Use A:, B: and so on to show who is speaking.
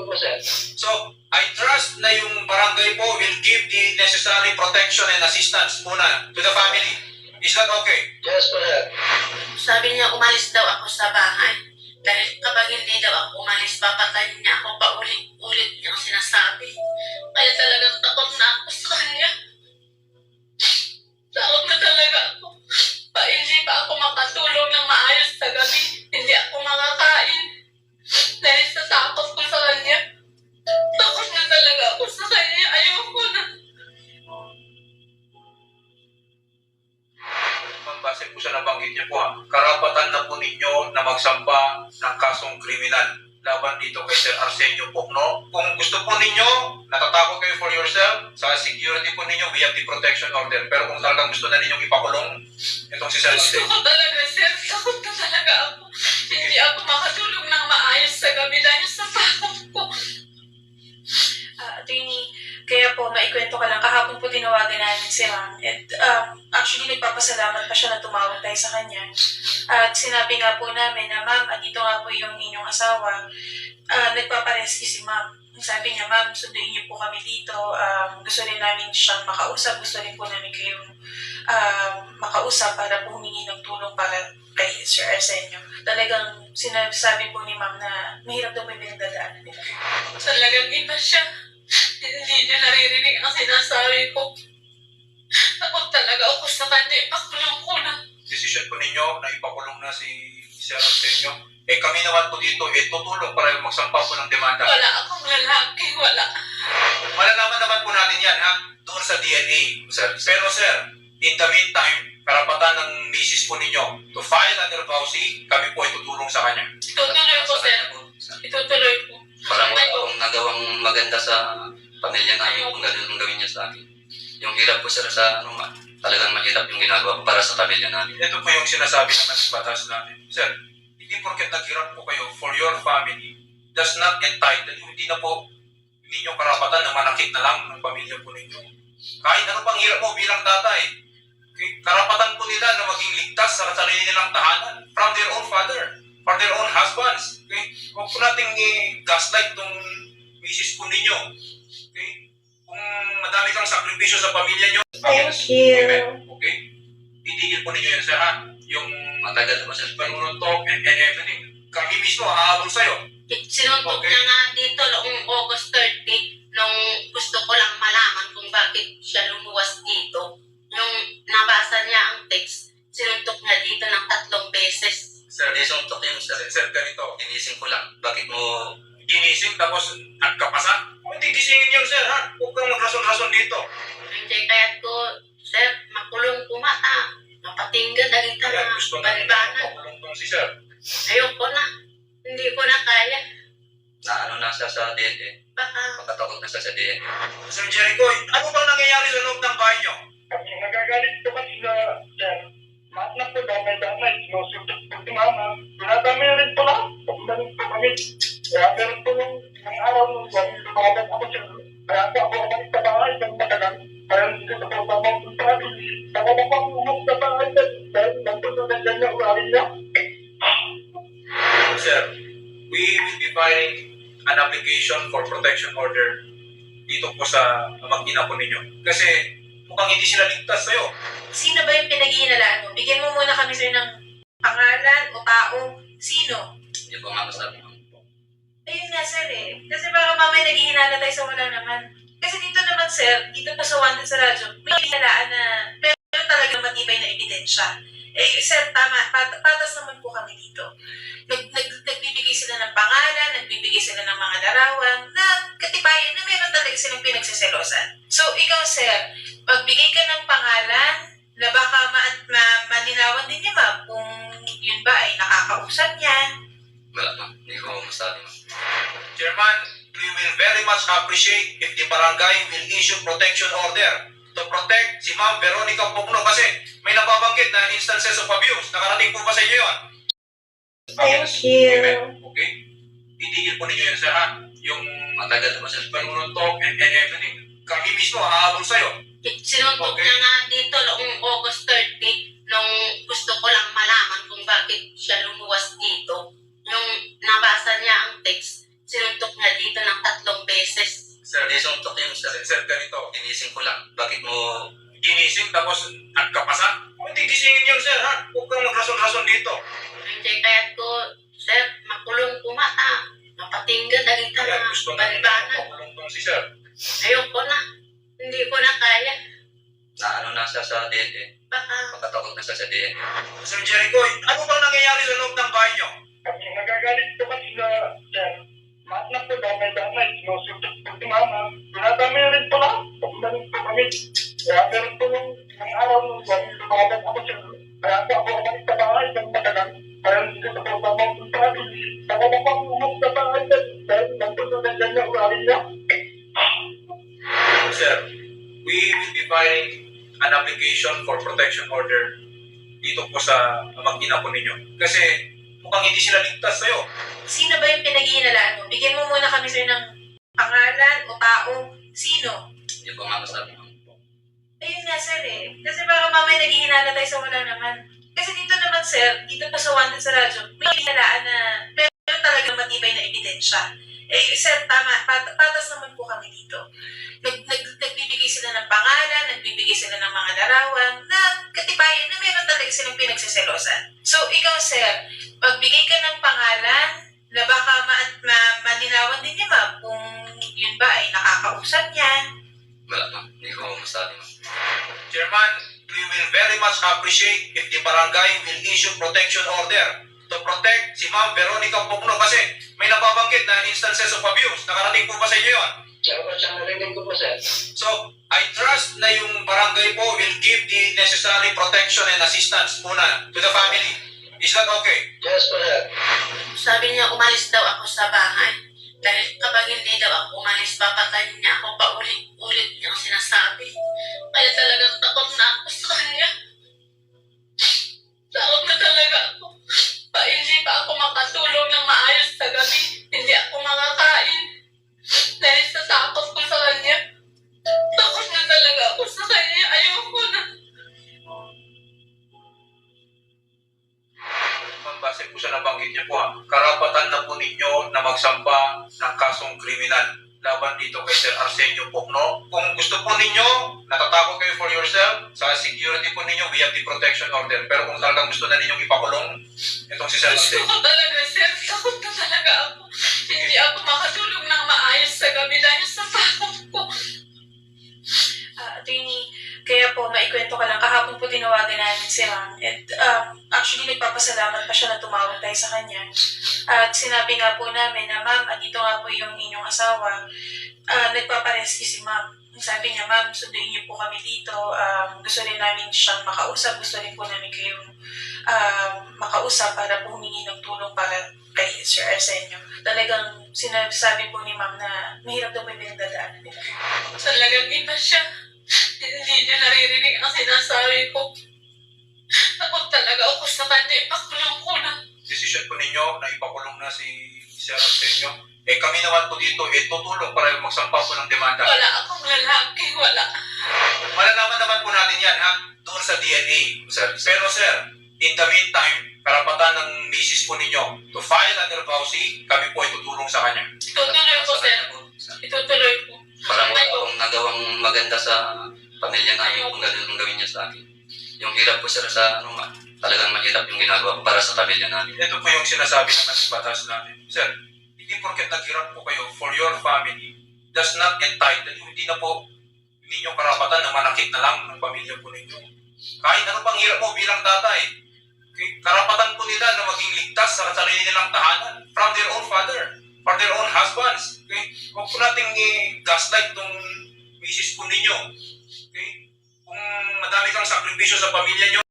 A: po, sir.
B: So, I trust na yung barangay po will give the necessary protection and assistance muna to the family. Is that okay?
A: Yes po, sir.
C: Sabi niya, umalis daw ako sa bahay. Dahil kapag hindi daw ako umalis, papatayin niya ako paulit-ulit niya ang sinasabi. Kaya talagang takot na ako sa kanya. Takot na talaga ako. Hindi pa ako makatulog ng maayos sa gabi. Hindi ako makakain. Dahil sa takot ko sa kanya. Takot na talaga ako sa kanya. Ayoko na.
B: Base po sa nabanggit niyo po, karapatan na po ninyo na magsampa ng kasong kriminal laban dito kay Sir Arsenio Pokno. Kung gusto po ninyo, natatakot kayo for yourself, sa security po ninyo, we have the protection order. Pero kung talagang gusto na ninyong ipakulong, itong si Sir
C: Gusto
B: Arsenio.
C: ko talaga, sir. Takot na talaga ako. Hindi ako makatulog ng maayos sa gabi dahil sa takot ko. Attorney, kaya po, maikwento ka lang, kahapon po tinawagan namin si Ma'am. And actually, nagpapasalamat pa siya na tumawag tayo sa kanya. At sinabi nga po namin na, Ma'am, andito nga po yung inyong asawa. Nagpaparescue si Ma'am. Sabi niya, Ma'am, sunduin niyo po kami dito. Gusto rin namin siyang makausap. Gusto rin po namin kayong makausap para po humingi ng tulong para kay Sir Arsenio. Talagang sinasabi po ni Ma'am na mahirap daw po yung pinagdadaanan nila. Talagang iba siya. Hindi niya naririnig ang sinasabi ko. Takot talaga ako sa kanya. Ipakulong ko na.
B: Decision po ninyo na ipakulong na si Sir Arsenio. Kami naman po dito, tutulong para magsampa po ng demanda.
C: Wala akong lalaki. Wala.
B: Malalaman naman po natin yan, ha? Doon sa DNA. Sir. Pero sir, in the meantime, karapatan ng misis po ninyo to file under vowsy, kami po ay tutulong sa kanya.
C: Itutuloy ko, sir. Itutuloy ko.
D: Parang wala akong nagawang maganda sa pamilya namin kung gano'n ang gawin niya sa akin. Yung hirap ko sir sa talagang mahirap yung ginagawa ko para sa pamilya namin.
B: Ito po yung sinasabi naman sa batas natin. Sir, hindi porket naghirap po kayo for your family does not entitle you. Hindi na po ninyo karapatan na manakit na lang ng pamilya po ninyo. Kahit ano pang hirap mo bilang tatay, karapatan po nila na maging ligtas sa sarili nilang tahanan from their own father, from their own husbands. Okay? Huwag po nating gaslight itong misis po ninyo. Okay? Kung madami kang sakripisyo sa pamilya nyo,
C: Thank you.
B: okay? Titigil po ninyo yan sir, ha? Yung
D: Matagal po sir.
B: panununtok and everything. Kami mismo, hahabol sa'yo.
C: Sinuntok
B: Okay.
C: niya nga dito noong August 30 nung gusto ko lang malaman kung bakit siya lumuwas dito. Nung nabasa niya ang text, sinuntok niya dito ng 3 beses.
B: Sir,
D: Nisuntok yun sir.
B: sir, ganito.
D: Inising ko lang. Bakit mo
B: Ginising tapos nagkapasa. Kung hindi gisingin yun, sir, ha? Huwag kang magrason-rason dito.
C: Hindi kaya ko, sir, makulong ko mata. Mapatinggan dahil ka
B: Kaya
C: na
B: gusto na
C: balibanan.
B: makulong tong si sir.
C: Ayoko na. Hindi ko na kaya.
D: na siya sa DNA?
C: Baka
D: Makatakot na siya sa DNA.
B: Sir Jericho, ano bang nangyayari sa loob ng bahay nyo?
A: Kasi nagagalit ko kasi na, sir, lahat na po damay-damay, sinusuntok po si mama. Dinadami na rin po lahat. Pagdaling po kami. Kaya meron po nung araw nung lumaban ako sir. Kaya ako umalis sa bahay ng matagal. Kaya hindi ko po tamang puntahan. Saka na po ako umalis sa bahay dahil nagpunod na dyan na uwari niya.
B: Sir, we will be filing an application for protection order dito po sa mag-ina po ninyo. Kasi mukhang hindi sila ligtas sa'yo.
C: sino ba yung pinaghihinalaan mo? Bigyan mo muna kami sir ng pangalan o tao. Sino?
D: Hindi ko makasabi.
C: Ayun nga sir eh. Kasi baka mamaya naghihinala tayo sa wala naman. Kasi dito naman sir, dito po sa Wanted sa radyo, may hinalaan na pero talagang matibay na ebidensya. Eh sir, tama. Patas naman po kami dito. Nagbibigay sila ng pangalan, nagbibigay sila ng mga larawan na katibayan na meron talaga silang pinagsiselosan. So ikaw sir, magbigay ka ng pangalan na baka maninawan din niya ma'am kung yun ba ay nakakausap niya.
D: Wala ma. Hindi ko masabi ma.
B: Chairman, we will very much appreciate if the barangay will issue protection order to protect si Ma'am Veronica Pugno kasi may nababanggit na instances of abuse. Nakarating po ba sa inyo yun?
C: Thank you.
B: Okay? Titigil po ninyo yun sir, ha? Yung
D: Matagal po sir.
B: panununtok and everything. Kami mismo, hahabol sa'yo.
C: Sinuntok
B: Okay.
C: niya nga dito noong August 30 nung gusto ko lang malaman kung bakit siya lumuwas dito. Nung nabasa niya ang text,
E: sinuntok niya dito ng 3 beses.
B: Sir,
D: Hindi suntok yun, sir.
B: sir, ganito.
D: Ginising ko lang. Bakit mo...
B: Ginising tapos nagkapasa. Hindi gisingin yun, sir, ha? Huwag kang magrason-rason dito.
E: Hindi kaya ko, sir, makulong ko mata. Mapatinggan na kita
B: Kaya
E: na
B: gusto namin
E: balibanan.
B: makulong tong si sir.
E: Ayoko na. Hindi ko na kaya.
D: Na ano na siya sa DNA.
E: Baka
D: Makatakot na siya sa DNA.
B: Sir Jericho, ano bang nangyayari sa loob ng bahay nyo?
A: Kami nagagalit po kasi na, sir, lahat na po damay-damay, sinusuntok po si mama. Dinadami rin po lahat. Pagdating po kami. Kaya meron po ng araw nung gawin, lumaban ako sir. Kaya po ako umalis sa bahay ng matagal. Kaya hindi ko po sa mga puntahan. Saka na po ako umalis sa bahay sir. Dahil nagpunta na dyan yung ugali niya.
B: Sir, we will be filing an application for protection order dito po sa mag-ina po ninyo. Kasi mukhang hindi sila ligtas sa'yo.
C: Sino ba yung pinaghihinalaan mo? Bigyan mo muna kami sir ng pangalan o tao. Sino?
D: Hindi ko nga masabi.
C: Ayun nga sir eh. Kasi baka mamaya naghihinala tayo sa wala naman. Kasi dito naman sir, dito pa sa Wanted sa radyo, may hinalaan na meron talagang matibay na ebidensya. Eh sir, tama, patas naman po kami dito. Nagbibigay sila ng pangalan, nagbibigay sila ng mga larawan na katibayan na meron talaga silang pinagsiselosan. So ikaw sir, magbigay ka ng pangalan na baka maninawan din niya ma'am kung yun ba ay nakakausap niya.
D: Wala na. Hindi ko masabi.
B: Chairman, we will very much appreciate if the barangay will issue protection order to protect si Ma'am Veronica Pugno kasi may nababanggit na instances of abuse. Nakarating po ba sa inyo yun?
A: Sir, siyang narinig ko po sir.
B: So, I trust na yung barangay po will give the necessary protection and assistance muna to the family. Is that okay?
A: Yes po sir.
E: sabi niya umalis daw ako sa bahay. Dahil kapag hindi daw ako umalis, papatayin niya ako paulit-ulit niyang sinasabi. Kaya talagang takot na ako sa kanya. Takot na talaga ako. Hindi pa ako makatulog ng maayos sa gabi. Hindi ako makakain. Dahil sa takot ko sa kanya. Takot na talaga ako sa kanya. Ayoko na.
B: Base po sa nabanggit niyo po, karapatan na po ninyo na magsampa ng kasong kriminal laban dito kay Sir Arsenio Pugno. Kung gusto po ninyo, natatakot kayo for yourself, sa security po ninyo, we have the protection order. Pero kung talagang gusto na ninyong ipakulong, itong si Sir
E: Gusto
B: Arsenio.
E: ko talaga, sir. Takot na talaga ako. Hindi ako makatulog ng maayos sa gabi dahil sa takot ko.
C: Attorney, kaya po, maikwento ka lang, kahapon po tinawagan namin si Ma'am. And actually, nagpapasalamat pa siya na tumawag tayo sa kanya. At sinabi nga po namin na, Ma'am, andito nga po yung inyong asawa. Nagpaparescue si Ma'am. Sabi niya, Ma'am, sunduin niyo po kami dito. Gusto rin namin siyang makausap. Gusto rin po namin kayong makausap para po humingi ng tulong para kay Sir Arsenio. Talagang sinasabi po ni Ma'am na mahirap daw po yung pinagdadaanan nila.
E: Talagang iba siya. Hindi niya naririnig ang sinasabi ko. Takot talaga ako sa kanya. Ipakulong ko na.
B: Decision po ninyo na ipakulong na si Sir Arsenio. Eh kami naman po dito, tutulong para magsampa po ng demanda.
E: Wala akong lalaki. Wala.
B: Malalaman naman po natin yan, ha? Doon sa DNA. Sir. Pero sir, in the meantime, karapatan ng misis po ninyo to file under vowsy, kami po ay tutulong sa kanya.
E: Itutuloy ko, sir. Itutuloy ko.
D: Parang wala akong nagawang maganda sa pamilya namin kung ganun ang gawin niya sa akin. Yung hirap ko sir sa talagang mahirap yung ginagawa ko para sa pamilya namin.
B: Ito po yung sinasabi naman sa batas natin. Sir, hindi porket naghirap po kayo for your family does not entitle you. Hindi na po ninyo karapatan na manakit na lang ng pamilya po ninyo. Kahit ano pang hirap mo bilang tatay, karapatan po nila na maging ligtas sa sarili nilang tahanan from their own father, from their own husbands. Okay? Huwag po nating gaslight tong misis po ninyo. Okay? Kung madami kang sakripisyo sa pamilya nyo,